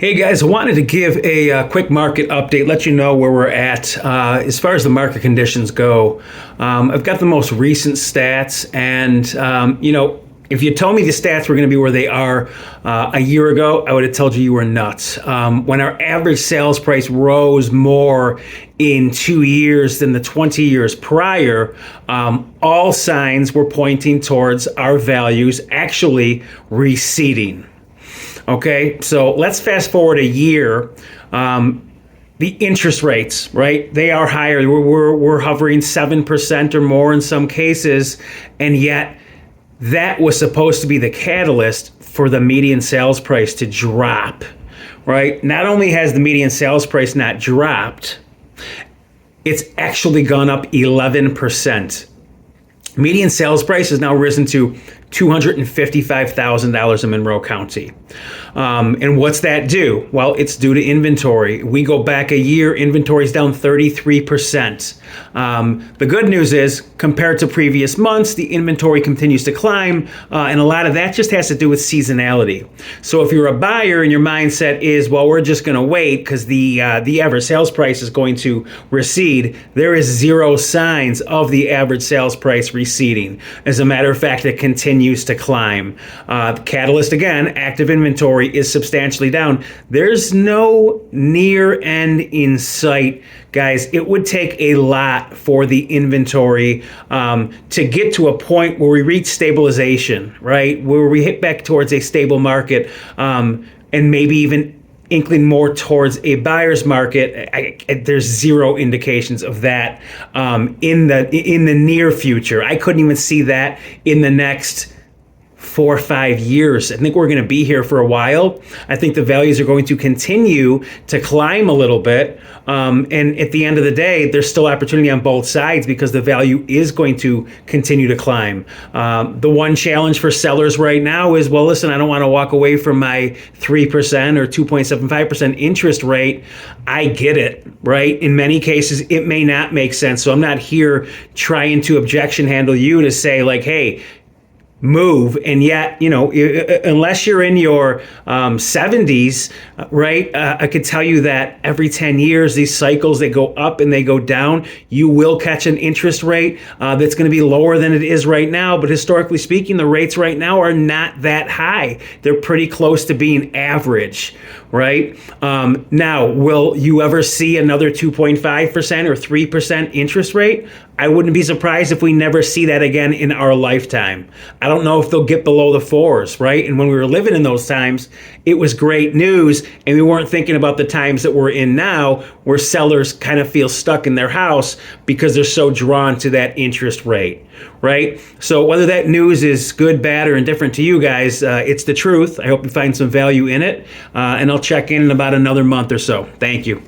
Hey guys, I wanted to give a quick market update, let you know where we're at as far as the market conditions go. I've got the most recent stats, and if you told me the stats were going to be where they are a year ago, I would have told you were nuts. When our average sales price rose more in 2 years than the 20 years prior, all signs were pointing towards our values actually receding. Okay, so let's fast forward a year. The interest rates, right? They are higher. We're hovering 7% or more in some cases, and yet that was supposed to be the catalyst for the median sales price to drop, right? Not only has the median sales price not dropped, it's actually gone up 11%. Median sales price has now risen to $255,000 in Monroe County. And what's that due? Well, it's due to inventory. We go back a year, inventory is down 33%. The good news is, compared to previous months, the inventory continues to climb, and a lot of that just has to do with seasonality. So if you're a buyer and your mindset is, well, we're just going to wait because the average sales price is going to recede, there is zero signs of the average sales price receding. As a matter of fact, it continues to climb. The catalyst, again, active inventory is substantially down. There's no near end in sight, guys. It would take a lot for the inventory to get to a point where we reach stabilization, right? Where we hit back towards a stable market, and maybe even inkling more towards a buyer's market. There's zero indications of that in the near future. I couldn't even see that in the next 4 or 5 years. I think we're going to be here for a while. I think the values are going to continue to climb a little bit. And at the end of the day, there's still opportunity on both sides because the value is going to continue to climb. The one challenge for sellers right now is, well, listen, I don't want to walk away from my 3% or 2.75% interest rate. I get it, right? In many cases, it may not make sense. So I'm not here trying to objection handle you to say like, hey, move. And yet, unless you're in your 70s, right, I could tell you that every 10 years, these cycles, they go up and they go down. You will catch an interest rate that's going to be lower than it is right now. But historically speaking, the rates right now are not that high. They're pretty close to being average, right? Now, will you ever see another 2.5% or 3% interest rate? I wouldn't be surprised if we never see that again in our lifetime. I don't know if they'll get below the 4s, right? And when we were living in those times, it was great news, and we weren't thinking about the times that we're in now, where sellers kind of feel stuck in their house because they're so drawn to that interest rate, right? So whether that news is good, bad, or indifferent to you guys, it's the truth. I hope you find some value in it, and I'll check in about another month or so. Thank you.